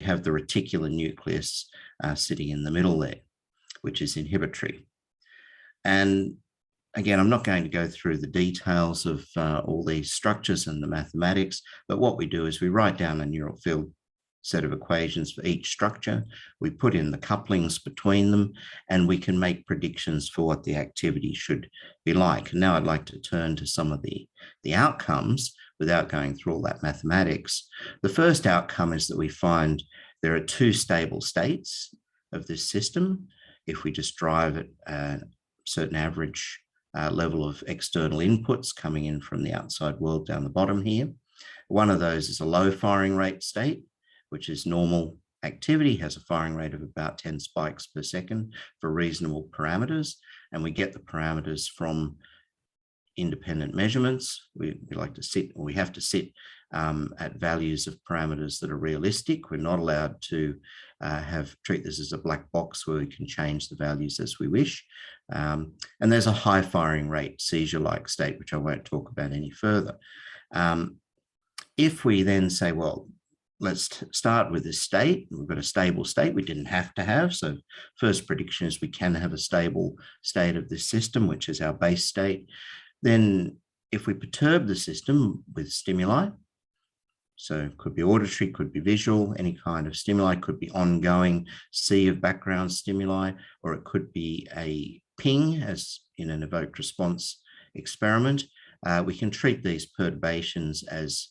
have the reticular nucleus sitting in the middle there, which is inhibitory. And again, I'm not going to go through the details of all these structures and the mathematics, but what we do is we write down a neural field set of equations for each structure. We put in the couplings between them, and we can make predictions for what the activity should be like. And now I'd like to turn to some of the outcomes without going through all that mathematics. The first outcome is that we find there are two stable states of this system. If we just drive at a certain average level of external inputs coming in from the outside world down the bottom here. One of those is a low firing rate state, which is normal activity, has a firing rate of about 10 spikes per second for reasonable parameters. And we get the parameters from independent measurements. We like to sit, or we have to sit at values of parameters that are realistic. We're not allowed to treat this as a black box where we can change the values as we wish. And there's a high firing rate seizure-like state, which I won't talk about any further. If we then say, well, let's start with this state. We've got a stable state we didn't have to have. So first prediction is we can have a stable state of this system, which is our base state. Then if we perturb the system with stimuli, so it could be auditory, could be visual, any kind of stimuli, could be ongoing sea of background stimuli, or it could be a ping, as in an evoked response experiment. We can treat these perturbations as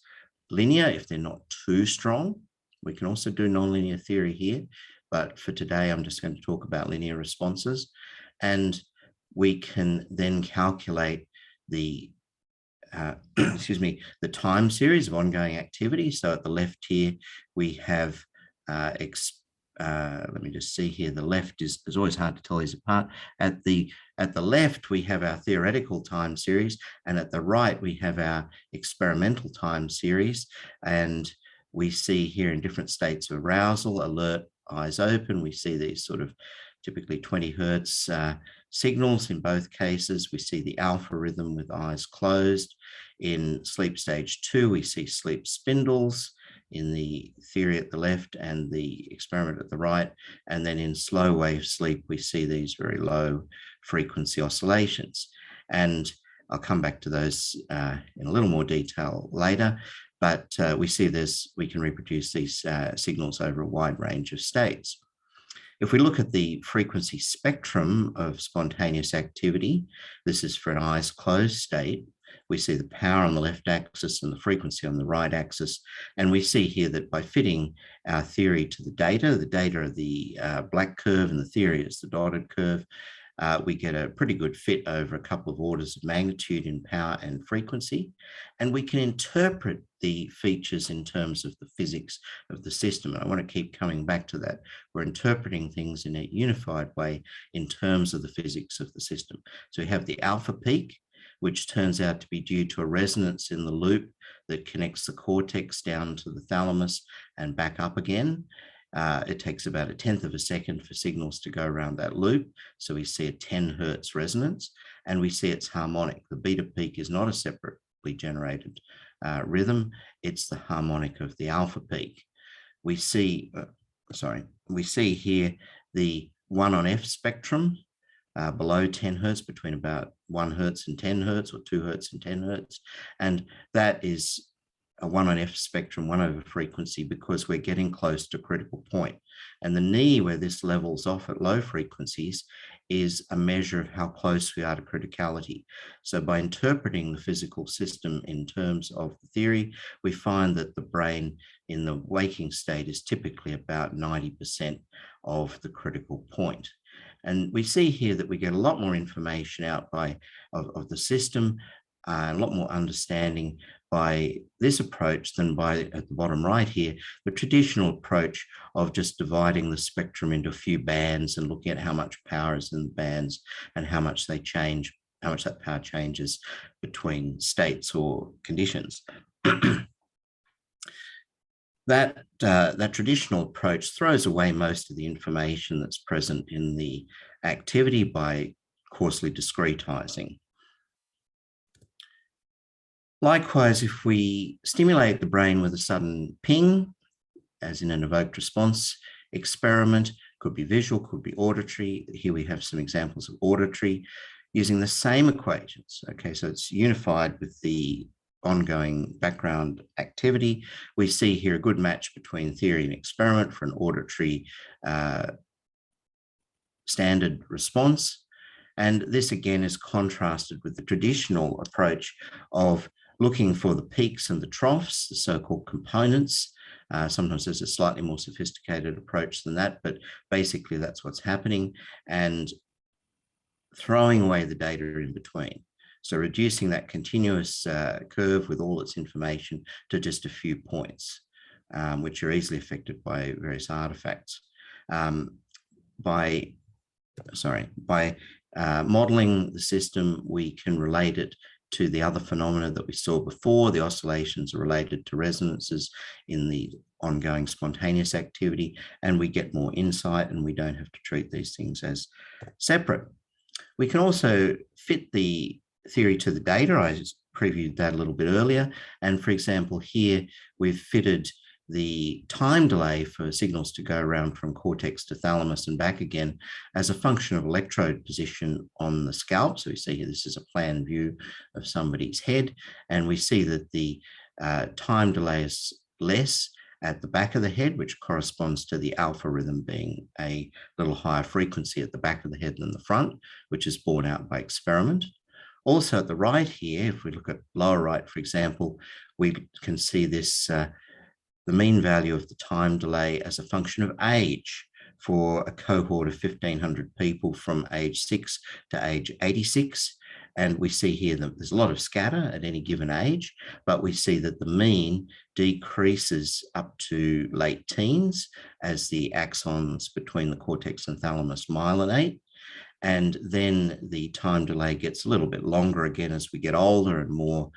linear if they're not too strong. We can also do nonlinear theory here, but for today, I'm just going to talk about linear responses. And we can then calculate the the time series of ongoing activity. So at the left here, we have, let me just see here, the left is always hard to tell these apart. At the left, we have our theoretical time series, and at the right, we have our experimental time series. And we see here in different states of arousal, alert, eyes open, we see these sort of typically 20 hertz signals in both cases. We see the alpha rhythm with eyes closed. In sleep stage 2, we see sleep spindles in the theory at the left and the experiment at the right. And then in slow wave sleep, we see these very low frequency oscillations. And I'll come back to those in a little more detail later. But we see we can reproduce these signals over a wide range of states. If we look at the frequency spectrum of spontaneous activity, this is for an eyes closed state. We see the power on the left axis and the frequency on the right axis. And we see here that by fitting our theory to the data are the black curve and the theory is the dotted curve, we get a pretty good fit over a couple of orders of magnitude in power and frequency. And we can interpret the features in terms of the physics of the system. And I want to keep coming back to that. We're interpreting things in a unified way in terms of the physics of the system. So we have the alpha peak, which turns out to be due to a resonance in the loop that connects the cortex down to the thalamus and back up again. It takes about 1/10 of a second for signals to go around that loop. So we see a 10 hertz resonance, and we see it's harmonic. The beta peak is not a separately generated rhythm. It's the harmonic of the alpha peak. We see, we see here the 1 on F spectrum below 10 hertz, between about 1 hertz and 10 hertz, or 2 hertz and 10 hertz. And that is a 1 on F spectrum, 1 over frequency, because we're getting close to critical point. And the knee where this levels off at low frequencies is a measure of how close we are to criticality. So by interpreting the physical system in terms of the theory, we find that the brain in the waking state is typically about 90% of the critical point. And we see here that we get a lot more information out of the system, a lot more understanding by this approach than by, at the bottom right here, the traditional approach of just dividing the spectrum into a few bands and looking at how much power is in the bands and how much they change, how much that power changes between states or conditions. That traditional approach throws away most of the information that's present in the activity by coarsely discretizing. Likewise, if we stimulate the brain with a sudden ping, as in an evoked response experiment, could be visual, could be auditory. Here we have some examples of auditory using the same equations. Okay, so it's unified with the ongoing background activity. We see here a good match between theory and experiment for an auditory standard response. And this again is contrasted with the traditional approach of looking for the peaks and the troughs, the so-called components. Sometimes there's a slightly more sophisticated approach than that, but basically that's what's happening, and throwing away the data in between. So reducing that continuous curve with all its information to just a few points, which are easily affected by various artifacts. By modeling the system, we can relate it to the other phenomena that we saw before. The oscillations are related to resonances in the ongoing spontaneous activity, and we get more insight, and we don't have to treat these things as separate. We can also fit the theory to the data. I previewed that a little bit earlier. And for example, here we've fitted the time delay for signals to go around from cortex to thalamus and back again as a function of electrode position on the scalp. So we see here, this is a plan view of somebody's head, and we see that the time delay is less at the back of the head, which corresponds to the alpha rhythm being a little higher frequency at the back of the head than the front, which is borne out by experiment. Also at the right here, if we look at lower right, for example, we can see this, the mean value of the time delay as a function of age for a cohort of 1,500 people from age 6 to age 86. And we see here that there's a lot of scatter at any given age, but we see that the mean decreases up to late teens as the axons between the cortex and thalamus myelinate. And then the time delay gets a little bit longer again as we get older and more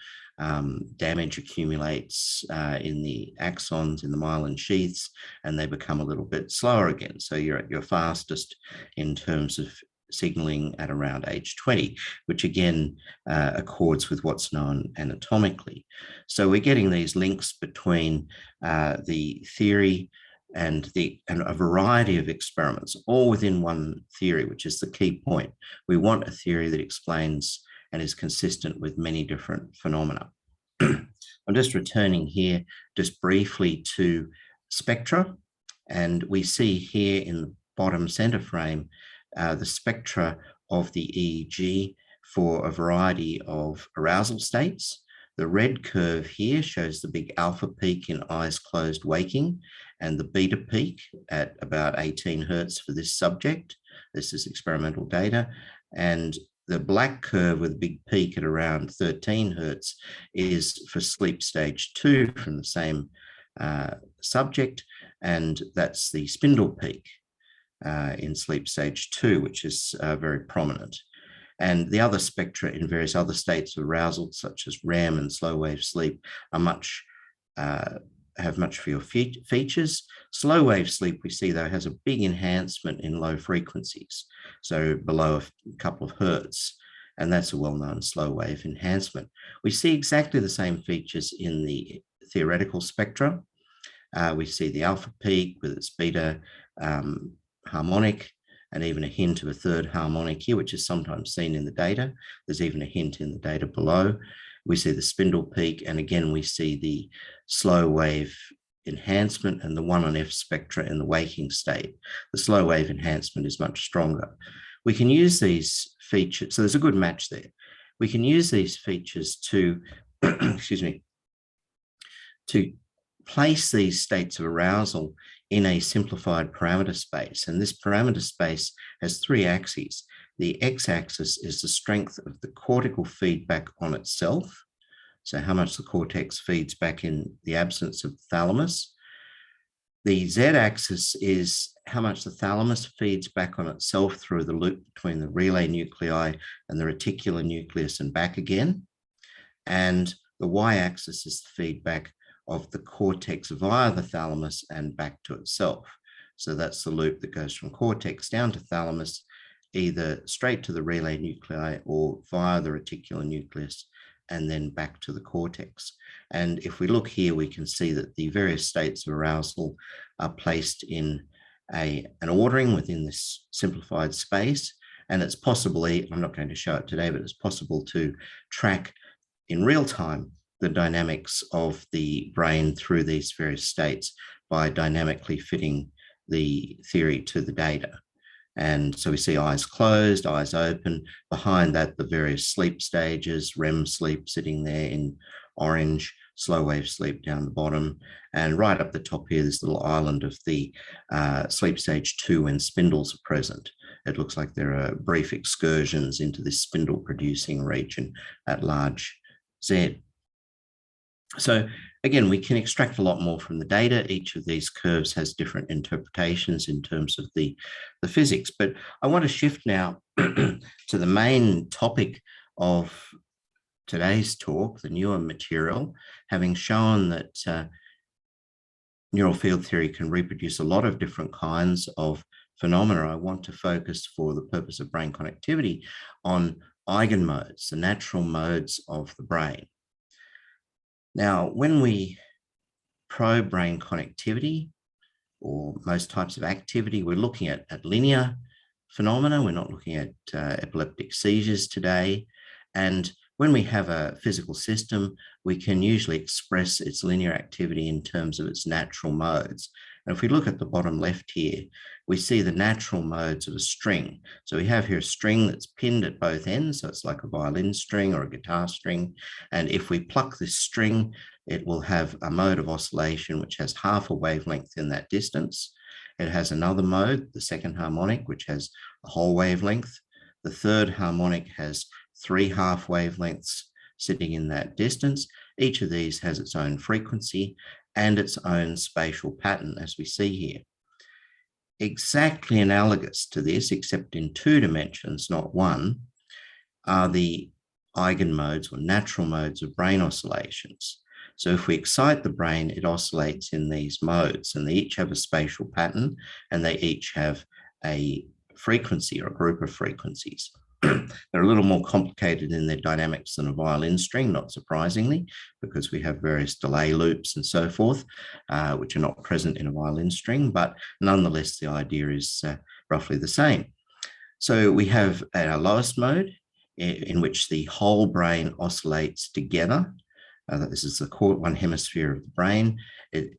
damage accumulates in the axons, in the myelin sheaths, and they become a little bit slower again. So you're at your fastest in terms of signaling at around age 20, which again accords with what's known anatomically. So we're getting these links between the theory and a variety of experiments, all within one theory, which is the key point. We want a theory that explains and is consistent with many different phenomena. I'm just returning here just briefly to spectra, and we see here in the bottom center frame the spectra of the EEG for a variety of arousal states. The red curve here shows the big alpha peak in eyes closed waking and the beta peak at about 18 hertz for this subject. This is experimental data. And the black curve with a big peak at around 13 hertz is for sleep stage 2 from the same subject. And that's the spindle peak in sleep stage 2, which is very prominent. And the other spectra in various other states of arousal, such as REM and slow wave sleep, are have much fewer features. Slow wave sleep, we see though, has a big enhancement in low frequencies, so below a couple of hertz, and that's a well-known slow wave enhancement. We see exactly the same features in the theoretical spectra. We see the alpha peak with its beta harmonic, and even a hint of a third harmonic here, which is sometimes seen in the data. There's even a hint in the data below. We see the spindle peak, and again, we see the slow wave enhancement and the 1 on F spectra in the waking state. The slow wave enhancement is much stronger. We can use these features, so there's a good match there. We can use these features to, excuse me, to place these states of arousal in a simplified parameter space. And this parameter space has 3 axes. The x-axis is the strength of the cortical feedback on itself, so how much the cortex feeds back in the absence of the thalamus. The z-axis is how much the thalamus feeds back on itself through the loop between the relay nuclei and the reticular nucleus and back again. And the y-axis is the feedback of the cortex via the thalamus and back to itself. So that's the loop that goes from cortex down to thalamus, either straight to the relay nuclei or via the reticular nucleus and then back to the cortex. And if we look here, we can see that the various states of arousal are placed in an ordering within this simplified space. And it's possible, I'm not going to show it today, but it's possible to track in real time the dynamics of the brain through these various states by dynamically fitting the theory to the data. And so we see eyes closed, eyes open. Behind that, the various sleep stages, REM sleep sitting there in orange, slow wave sleep down the bottom. And right up the top here, this little island of the sleep stage 2 when spindles are present. It looks like there are brief excursions into this spindle producing region at large Z. So again, we can extract a lot more from the data. Each of these curves has different interpretations in terms of the physics. But I want to shift now to the main topic of today's talk, the newer material, having shown that neural field theory can reproduce a lot of different kinds of phenomena. I want to focus, for the purpose of brain connectivity, on eigenmodes, the natural modes of the brain. Now, when we probe brain connectivity, or most types of activity, we're looking at linear phenomena. We're not looking at epileptic seizures today. And when we have a physical system, we can usually express its linear activity in terms of its natural modes. And if we look at the bottom left here, we see the natural modes of a string. So we have here a string that's pinned at both ends. So it's like a violin string or a guitar string. And if we pluck this string, it will have a mode of oscillation which has half a wavelength in that distance. It has another mode, the second harmonic, which has a whole wavelength. The third harmonic has 3 half wavelengths sitting in that distance. Each of these has its own frequency and its own spatial pattern, as we see here. Exactly analogous to this, except in 2 dimensions, not 1, are the eigenmodes or natural modes of brain oscillations. So if we excite the brain, it oscillates in these modes, and they each have a spatial pattern, and they each have a frequency or a group of frequencies. They're a little more complicated in their dynamics than a violin string, not surprisingly, because we have various delay loops and so forth, which are not present in a violin string, but nonetheless, the idea is roughly the same. So we have our lowest mode, in which the whole brain oscillates together. This is the one hemisphere of the brain. It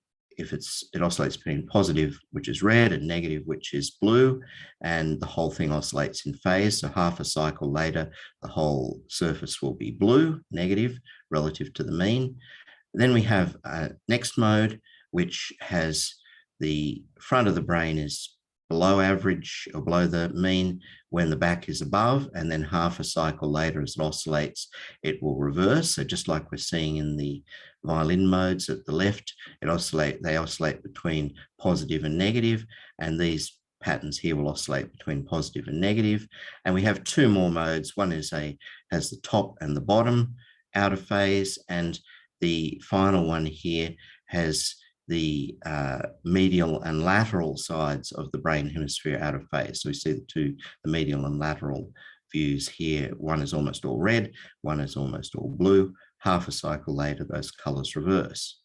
oscillates between positive, which is red, and negative, which is blue, and the whole thing oscillates in phase. So half a cycle later, the whole surface will be blue, negative, relative to the mean. Then we have next mode, which has the front of the brain is below average or below the mean when the back is above, and then half a cycle later, as it oscillates, it will reverse. So just like we're seeing in the violin modes at the left, they oscillate between positive and negative, and these patterns here will oscillate between positive and negative. And we have 2 more modes. One has the top and the bottom out of phase, and the final one here has the medial and lateral sides of the brain hemisphere out of phase. So we see the medial and lateral views here. One is almost all red, one is almost all blue. Half a cycle later, those colors reverse.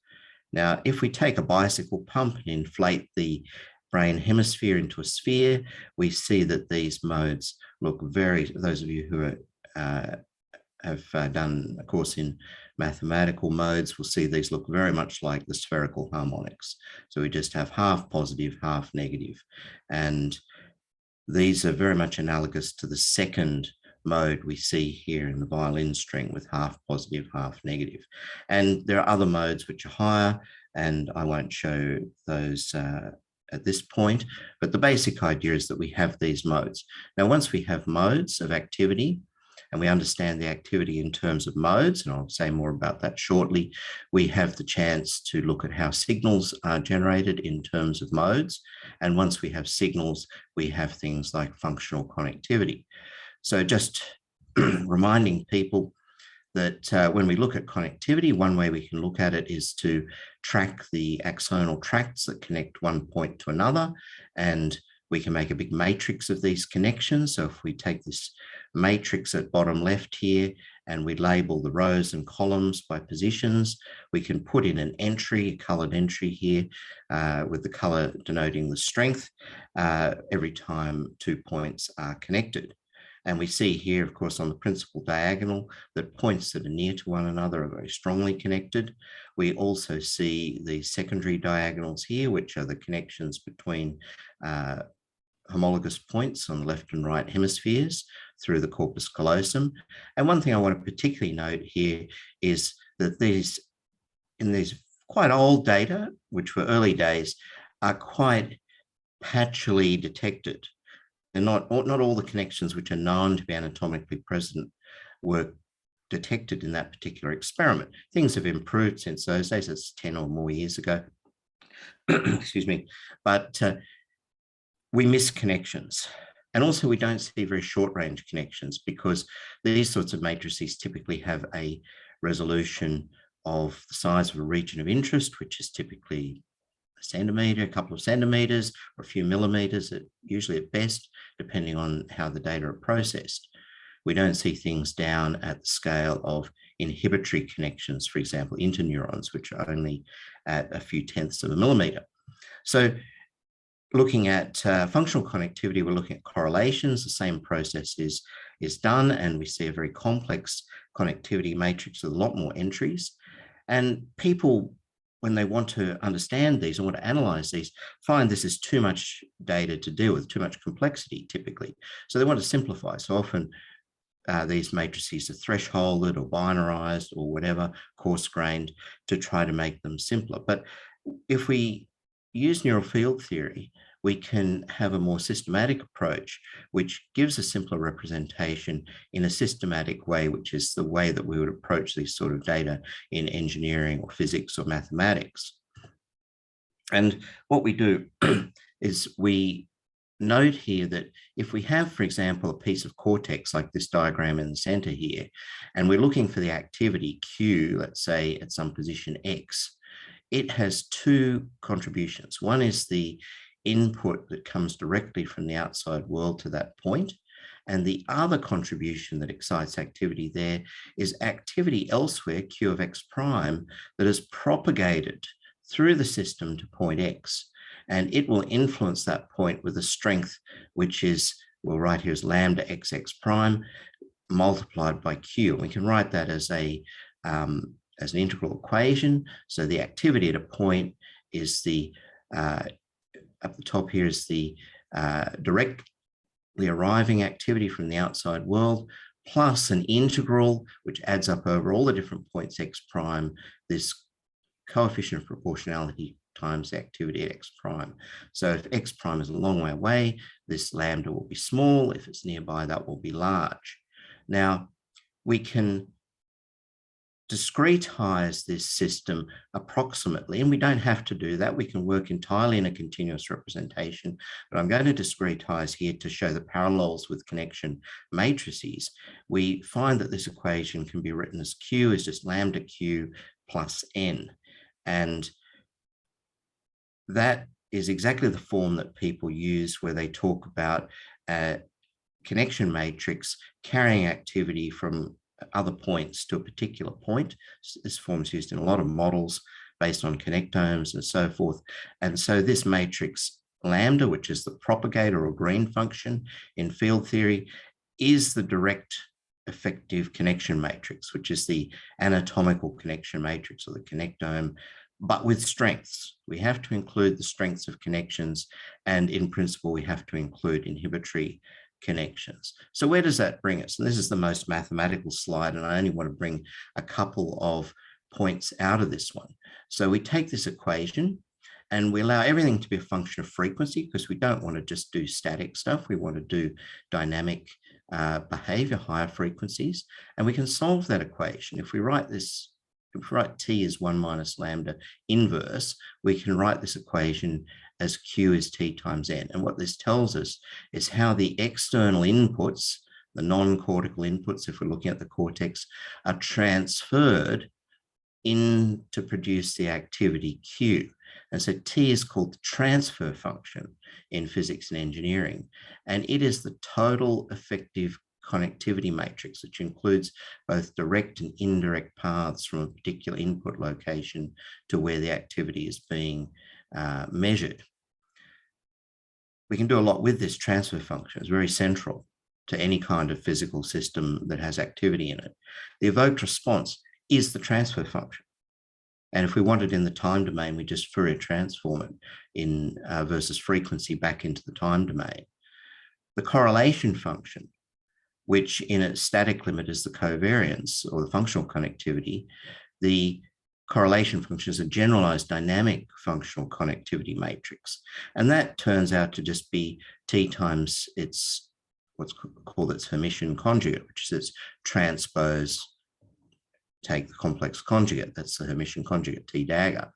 Now, if we take a bicycle pump and inflate the brain hemisphere into a sphere, we see that these modes look those of you who have done a course in mathematical modes will see these look very much like the spherical harmonics. So we just have half positive, half negative. And these are very much analogous to the second mode we see here in the violin string with half positive, half negative. And there are other modes which are higher, and I won't show those at this point, but the basic idea is that we have these modes. Now, once we have modes of activity, and we understand the activity in terms of modes, and I'll say more about that shortly, we have the chance to look at how signals are generated in terms of modes. And once we have signals, we have things like functional connectivity. So just reminding people that when we look at connectivity, one way we can look at it is to track the axonal tracts that connect one point to another, and we can make a big matrix of these connections. So if we take this matrix at bottom left here and we label the rows and columns by positions. We can put in an entry, a colored entry here, with the color denoting the strength every time 2 points are connected. And we see here, of course, on the principal diagonal, that points that are near to one another are very strongly connected. We also see the secondary diagonals here, which are the connections between homologous points on the left and right hemispheres through the corpus callosum. And one thing I want to particularly note here is that in these quite old data, which were early days, are quite patchily detected. And not all the connections which are known to be anatomically present were detected in that particular experiment. Things have improved since those days. It's 10 or more years ago. Excuse me. But we miss connections. And also we don't see very short range connections, because these sorts of matrices typically have a resolution of the size of a region of interest, which is typically a centimeter, a couple of centimeters, or a few millimeters, usually at best, depending on how the data are processed. We don't see things down at the scale of inhibitory connections, for example, interneurons, which are only at a few tenths of a millimeter. So looking at functional connectivity, we're looking at correlations. The same process is done, and we see a very complex connectivity matrix with a lot more entries. And people, when they want to understand these and want to analyze these, find this is too much data to deal with, too much complexity typically. So they want to simplify. So often these matrices are thresholded or binarized or whatever, coarse-grained, to try to make them simpler. But if we use neural field theory, we can have a more systematic approach, which gives a simpler representation in a systematic way, which is the way that we would approach these sort of data in engineering or physics or mathematics. And what we do is we note here that if we have, for example, a piece of cortex like this diagram in the center here, and we're looking for the activity Q, let's say at some position X, it has two contributions. One is the input that comes directly from the outside world to that point. And the other contribution that excites activity there is activity elsewhere, Q of X prime, that is propagated through the system to point X. And it will influence that point with a strength, which is, we'll write here as lambda XX prime multiplied by Q. And we can write that as an integral equation. So the activity at a point is the, up the top here is the directly arriving activity from the outside world, plus an integral, which adds up over all the different points X prime, this coefficient of proportionality times the activity at X prime. So if X prime is a long way away, this lambda will be small. If it's nearby, that will be large. Now, we can discretize this system approximately, and we don't have to do that. We can work entirely in a continuous representation, but I'm going to discretize here to show the parallels with connection matrices. We find that this equation can be written as Q is just lambda Q plus N, and that is exactly the form that people use where they talk about a connection matrix carrying activity from other points to a particular point. This form is used in a lot of models based on connectomes and so forth. And so this matrix lambda, which is the propagator or green function in field theory, is the direct effective connection matrix, which is the anatomical connection matrix or the connectome, but with strengths. We have to include the strengths of connections, and in principle, we have to include inhibitory connections. So where does that bring us? And this is the most mathematical slide, and I only want to bring a couple of points out of this one. So we take this equation and we allow everything to be a function of frequency, because we don't want to just do static stuff. We want to do dynamic behavior, higher frequencies, and we can solve that equation. If we write this, if we write T as 1 minus lambda inverse, we can write this equation as Q is T times N. And what this tells us is how the external inputs, the non-cortical inputs, if we're looking at the cortex, are transferred in to produce the activity Q. And so T is called the transfer function in physics and engineering. And it is the total effective connectivity matrix, which includes both direct and indirect paths from a particular input location to where the activity is being measured. We can do a lot with this transfer function. It's very central to any kind of physical system that has activity in it. The evoked response is the transfer function. And if we want it in the time domain, we just Fourier transform it in versus frequency back into the time domain. The correlation function, which in its static limit is the covariance or the functional connectivity, the correlation function is a generalized dynamic functional connectivity matrix. And that turns out to just be T times its what's called its Hermitian conjugate, which is its transpose, take the complex conjugate, that's the Hermitian conjugate, T dagger.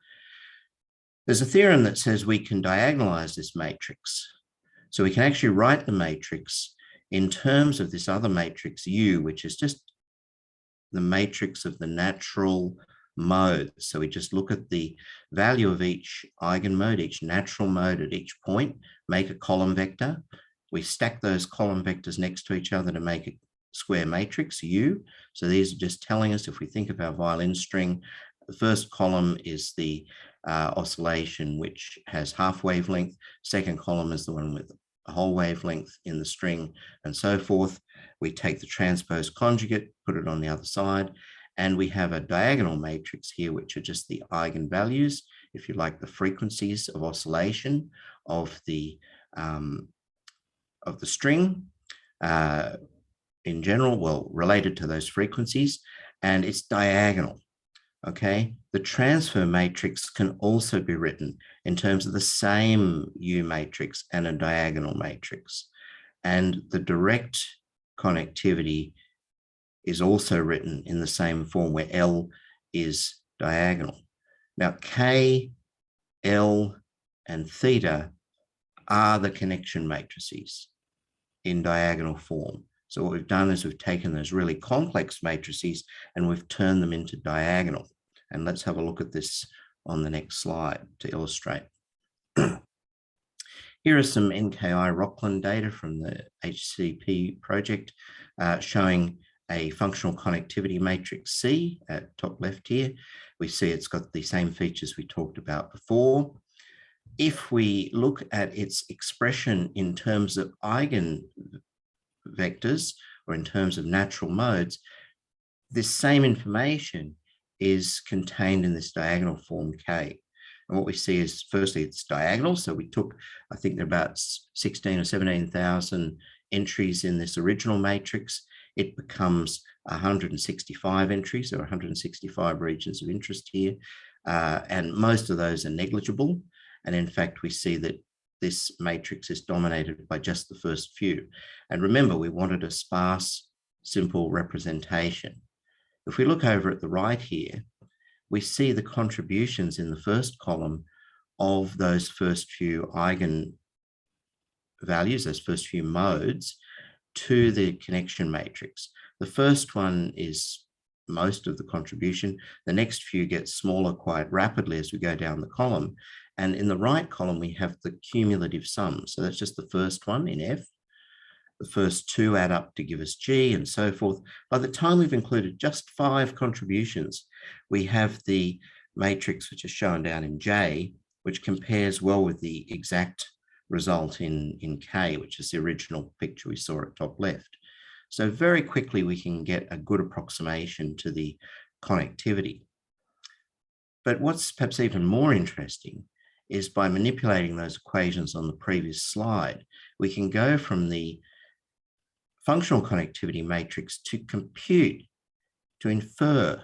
There's a theorem that says we can diagonalize this matrix. So we can actually write the matrix in terms of this other matrix U, which is just the matrix of the natural mode. So we just look at the value of each eigenmode, each natural mode at each point, make a column vector. We stack those column vectors next to each other to make a square matrix U. So these are just telling us, if we think of our violin string, the first column is the oscillation, which has half wavelength. Second column is the one with a whole wavelength in the string, and so forth. We take the transpose conjugate, put it on the other side, and we have a diagonal matrix here, which are just the eigenvalues, if you like, the frequencies of oscillation of the string in general, well, related to those frequencies, and it's diagonal. Okay, the transfer matrix can also be written in terms of the same U matrix and a diagonal matrix. And the direct connectivity is also written in the same form, where L is diagonal. Now, K, L, and theta are the connection matrices in diagonal form. So what we've done is we've taken those really complex matrices and we've turned them into diagonal. And let's have a look at this on the next slide to illustrate. Here are some NKI Rockland data from the HCP project showing a functional connectivity matrix C at top left here. We see it's got the same features we talked about before. If we look at its expression in terms of eigenvectors or in terms of natural modes, this same information is contained in this diagonal form K. And what we see is, firstly, it's diagonal. So we took, I think there are about 16 or 17,000 entries in this original matrix. It becomes 165 entries, so 165 regions of interest here. And most of those are negligible. And in fact, we see that this matrix is dominated by just the first few. And remember, we wanted a sparse, simple representation. If we look over at the right here, we see the contributions in the first column of those first few eigenvalues, those first few modes, to the connection matrix. The first one is most of the contribution. The next few get smaller quite rapidly as we go down the column. And in the right column, we have the cumulative sum. So that's just the first one in F. The first two add up to give us G, and so forth. By the time we've included just 5 contributions, we have the matrix, which is shown down in J, which compares well with the exact result in K, which is the original picture we saw at top left. So very quickly, we can get a good approximation to the connectivity. But what's perhaps even more interesting is, by manipulating those equations on the previous slide, we can go from the functional connectivity matrix to compute, to infer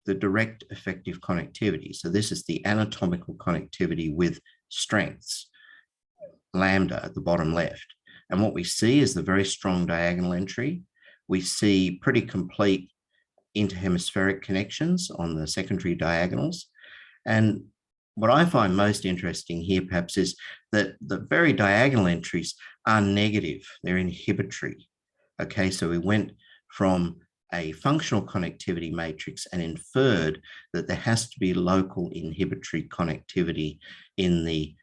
the direct effective connectivity. So this is the anatomical connectivity with strengths, lambda at the bottom left. And what we see is the very strong diagonal entry. We see pretty complete interhemispheric connections on the secondary diagonals. And what I find most interesting here perhaps is that the very diagonal entries are negative, they're inhibitory. Okay, so we went from a functional connectivity matrix and inferred that there has to be local inhibitory connectivity in the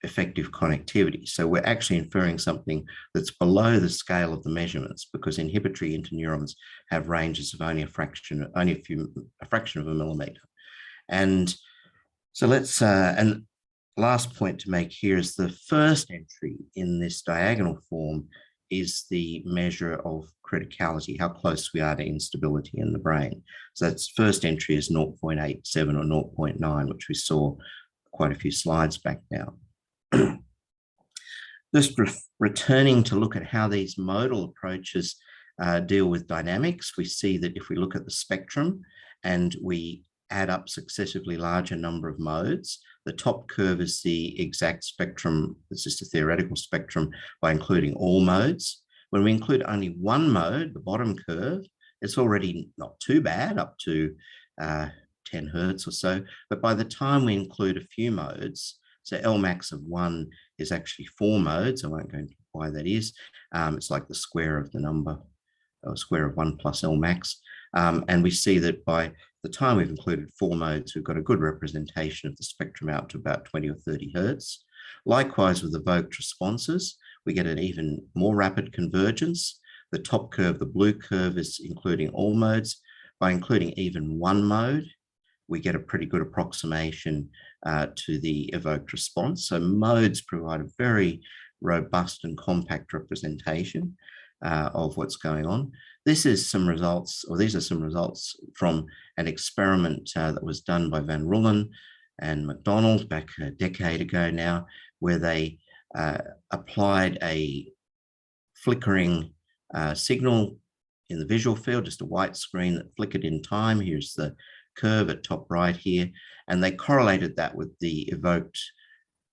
effective connectivity. So we're actually inferring something that's below the scale of the measurements, because inhibitory interneurons have ranges of only a fraction of a millimeter. And so let's, and last point to make here is the first entry in this diagonal form is the measure of criticality, how close we are to instability in the brain. So that's first entry is 0.87 or 0.9, which we saw quite a few slides back now. Just returning to look at how these modal approaches deal with dynamics, we see that if we look at the spectrum and we add up successively larger number of modes, the top curve is the exact spectrum. It's just a theoretical spectrum by including all modes. When we include only one mode, the bottom curve, it's already not too bad, up to 10 hertz or so. But by the time we include a few modes, so Lmax of 1 is actually 4 modes. I won't go into why that is. It's like the square of the number, or square of 1 plus Lmax. And we see that by the time we've included 4 modes, we've got a good representation of the spectrum out to about 20 or 30 hertz. Likewise, with evoked responses, we get an even more rapid convergence. The top curve, the blue curve, is including all modes. By including even one mode, we get a pretty good approximation to the evoked response. So modes provide a very robust and compact representation of what's going on. This is some results, or these are some results from an experiment that was done by Van Rullen and McDonald back a decade ago now, where they applied a flickering signal in the visual field, just a white screen that flickered in time. Here's the curve at top right here, and they correlated that with the evoked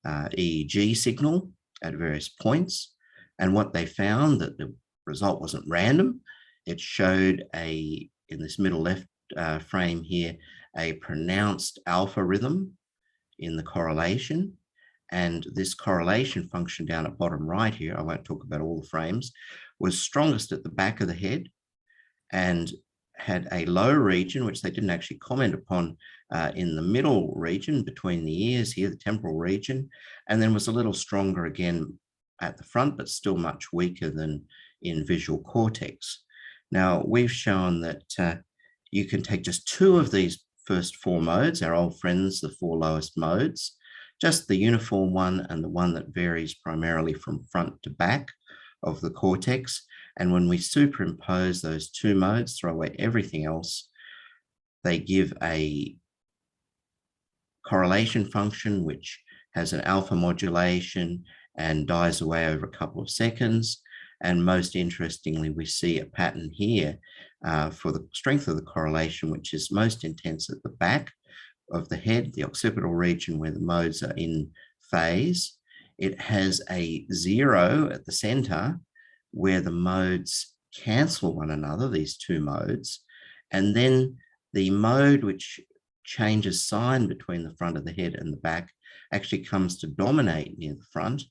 EEG signal at various points. And what they found, that the result wasn't random. It showed in this middle left frame here, a pronounced alpha rhythm in the correlation. And this correlation function down at bottom right here, I won't talk about all the frames, was strongest at the back of the head and had a low region, which they didn't actually comment upon, in the middle region between the ears here, the temporal region, and then was a little stronger again at the front, but still much weaker than in visual cortex. Now, we've shown that you can take just 2 of these first 4 modes, our old friends, the 4 lowest modes, just the uniform one and the one that varies primarily from front to back of the cortex. And when we superimpose those 2 modes, throw away everything else, they give a correlation function which has an alpha modulation and dies away over a couple of seconds. And most interestingly, we see a pattern here for the strength of the correlation, which is most intense at the back of the head, the occipital region where the modes are in phase. It has a 0 at the center where the modes cancel one another, these 2 modes. And then the mode which changes sign between the front of the head and the back actually comes to dominate near the front.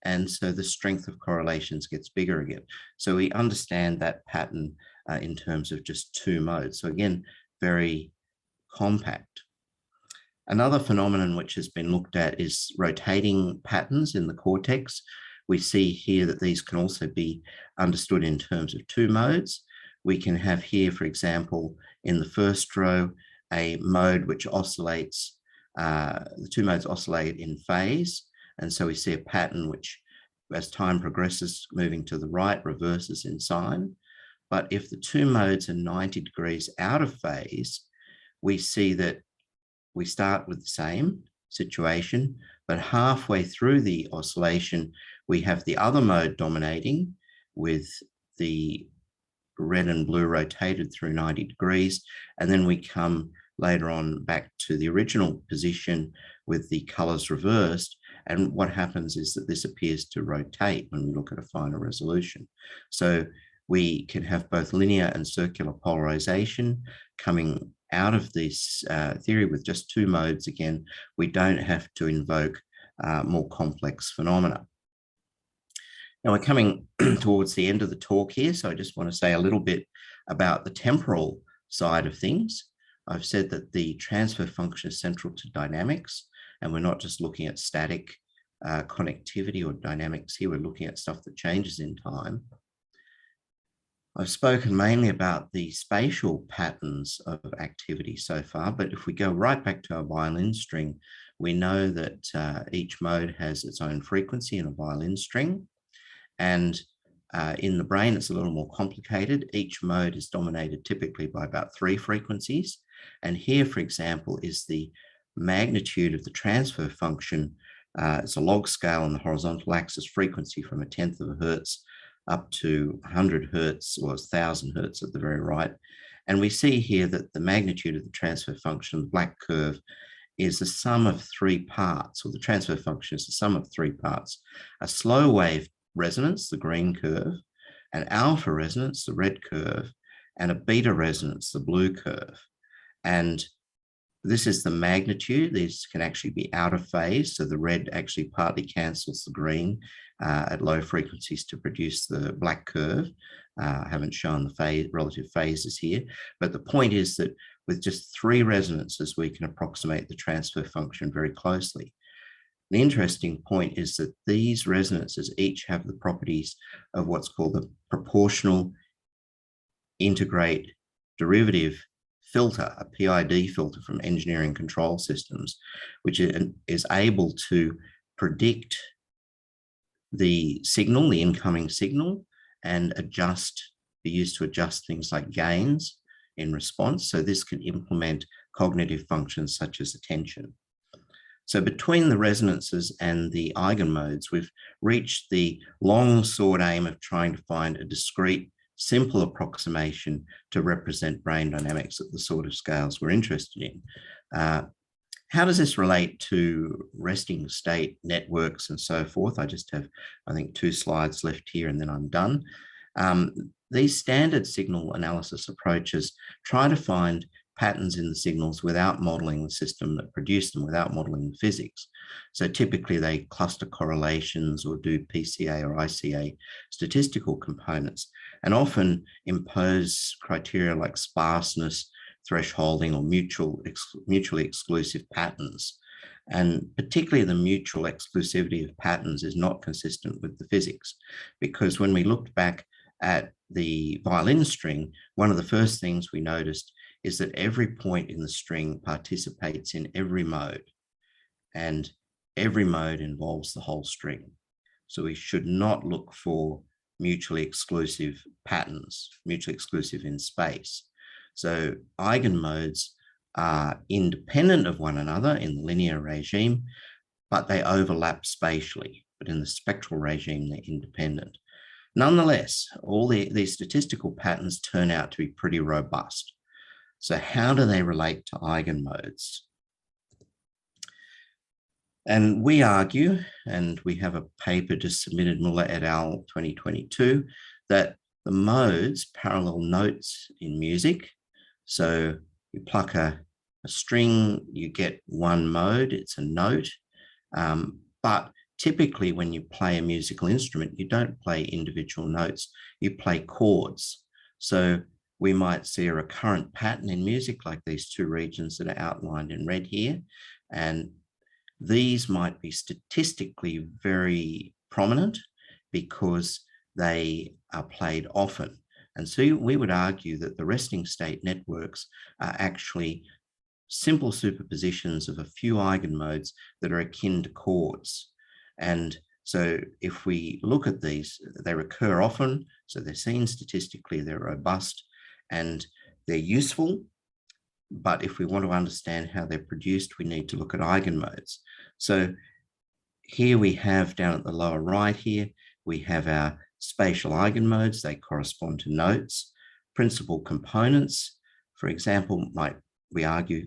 And so the strength of correlations gets bigger again. So we understand that pattern in terms of just 2 modes. So again, very compact. Another phenomenon which has been looked at is rotating patterns in the cortex. We see here that these can also be understood in terms of 2 modes. We can have here, for example, in the first row, a mode which oscillates, the 2 modes oscillate in phase. And so we see a pattern which, as time progresses, moving to the right, reverses in sign. But if the 2 modes are 90 degrees out of phase, we see that we start with the same situation, but halfway through the oscillation, we have the other mode dominating with the red and blue rotated through 90 degrees. And then we come later on back to the original position with the colors reversed. And what happens is that this appears to rotate when we look at a finer resolution. So we can have both linear and circular polarization coming out of this theory with just 2 modes. Again, we don't have to invoke more complex phenomena. Now we're coming towards the end of the talk here, so I just want to say a little bit about the temporal side of things. I've said that the transfer function is central to dynamics, and we're not just looking at static connectivity or dynamics here. We're looking at stuff that changes in time. I've spoken mainly about the spatial patterns of activity so far, but if we go right back to our violin string, we know that each mode has its own frequency in a violin string. And in the brain, it's a little more complicated. Each mode is dominated typically by about 3 frequencies. And here, for example, is the magnitude of the transfer function. It's a log scale on the horizontal axis, frequency from 1/10 of a hertz up to 100 hertz or 1,000 hertz at the very right. And we see here that the magnitude of the transfer function, the black curve, is the sum of 3 parts, or the transfer function is the sum of 3 parts. A slow wave resonance, the green curve, an alpha resonance, the red curve, and a beta resonance, the blue curve. And this is the magnitude. These can actually be out of phase. So the red actually partly cancels the green at low frequencies to produce the black curve. I haven't shown the relative phases here, but the point is that with just 3 resonances, we can approximate the transfer function very closely. The interesting point is that these resonances each have the properties of what's called the proportional integrate derivative filter, a PID filter from engineering control systems, which is able to predict the signal, the incoming signal, and be used to adjust things like gains in response. So this can implement cognitive functions such as attention. So between the resonances and the eigenmodes, we've reached the long sought aim of trying to find a discrete, simple approximation to represent brain dynamics at the sort of scales we're interested in. How does this relate to resting state networks and so forth? I just have, I think, 2 slides left here and then I'm done. These standard signal analysis approaches try to find patterns in the signals without modeling the system that produced them, without modeling the physics. So typically they cluster correlations or do PCA or ICA statistical components, and often impose criteria like sparseness, thresholding, or mutually exclusive patterns. And particularly the mutual exclusivity of patterns is not consistent with the physics, because when we looked back at the violin string, one of the first things we noticed is that every point in the string participates in every mode, and every mode involves the whole string. So we should not look for mutually exclusive patterns, mutually exclusive in space. So eigenmodes are independent of one another in the linear regime, but they overlap spatially. But in the spectral regime, they're independent. Nonetheless, all these statistical patterns turn out to be pretty robust. So how do they relate to eigenmodes? And we argue, and we have a paper just submitted, Muller et al. 2022, that the modes parallel notes in music. So you pluck a string, you get one mode, it's a note. But typically when you play a musical instrument, you don't play individual notes, you play chords. So we might see a recurrent pattern in music like these 2 regions that are outlined in red here. And these might be statistically very prominent because they are played often. And so we would argue that the resting state networks are actually simple superpositions of a few eigenmodes that are akin to chords. And so if we look at these, they recur often, so they're seen statistically, they're robust, and they're useful. But if we want to understand how they're produced, we need to look at eigenmodes. So here we have, down at the lower right here, we have our spatial eigenmodes. They correspond to notes. Principal components, for example, might, we argue,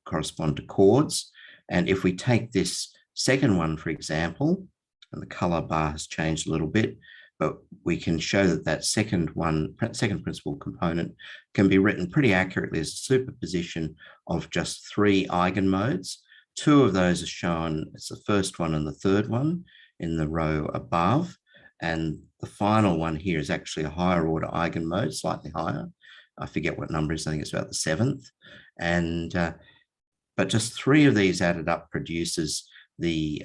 correspond to chords. And if we take this second one, for example, and the color bar has changed a little bit, but we can show that that second principal component can be written pretty accurately as a superposition of just 3 eigenmodes. 2 of those are shown, it's the first one and the third one in the row above. And the final one here is actually a higher order eigenmode, slightly higher. I forget what number it is, I think it's about the 7th. And, but just 3 of these added up produces the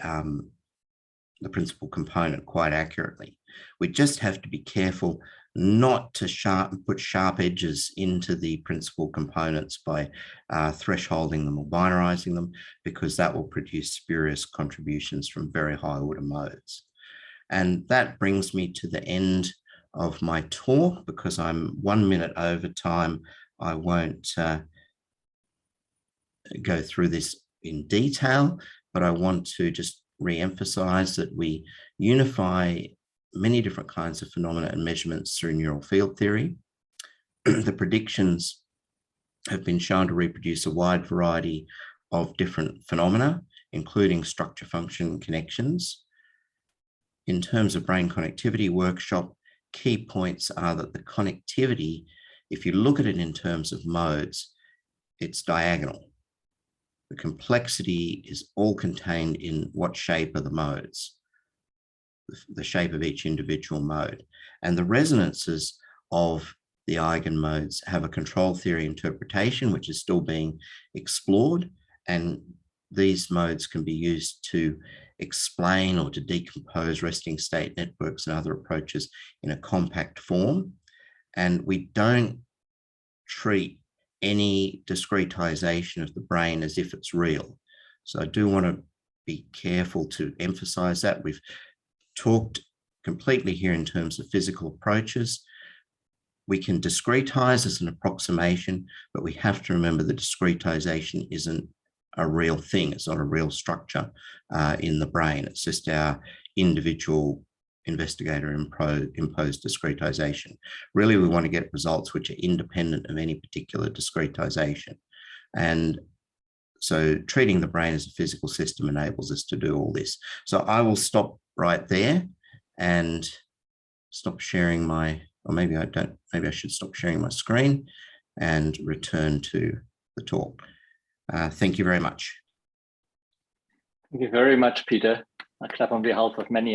the principal component quite accurately. We just have to be careful not to put sharp edges into the principal components by thresholding them or binarizing them, because that will produce spurious contributions from very high order modes. And that brings me to the end of my talk. Because I'm 1 minute over time, I won't go through this in detail, but I want to just re-emphasize that we unify many different kinds of phenomena and measurements through neural field theory. The predictions have been shown to reproduce a wide variety of different phenomena, including structure function connections. In terms of brain connectivity workshop, key points are that the connectivity, if you look at it in terms of modes, it's diagonal. The complexity is all contained in what shape are the modes, the shape of each individual mode. And the resonances of the eigenmodes have a control theory interpretation, which is still being explored. And these modes can be used to explain or to decompose resting state networks and other approaches in a compact form. And we don't treat any discretization of the brain as if it's real. So I do want to be careful to emphasize that. We've talked completely here in terms of physical approaches. We can discretize as an approximation, but we have to remember that discretization isn't a real thing. It's not a real structure in the brain. It's just our individual investigator imposed discretization. Really, we want to get results which are independent of any particular discretization. And so treating the brain as a physical system enables us to do all this. So I will stop right there and stop sharing my, or maybe I don't, maybe I should stop sharing my screen and return to the talk. Thank you very much. Thank you very much, Peter. I clap on behalf of many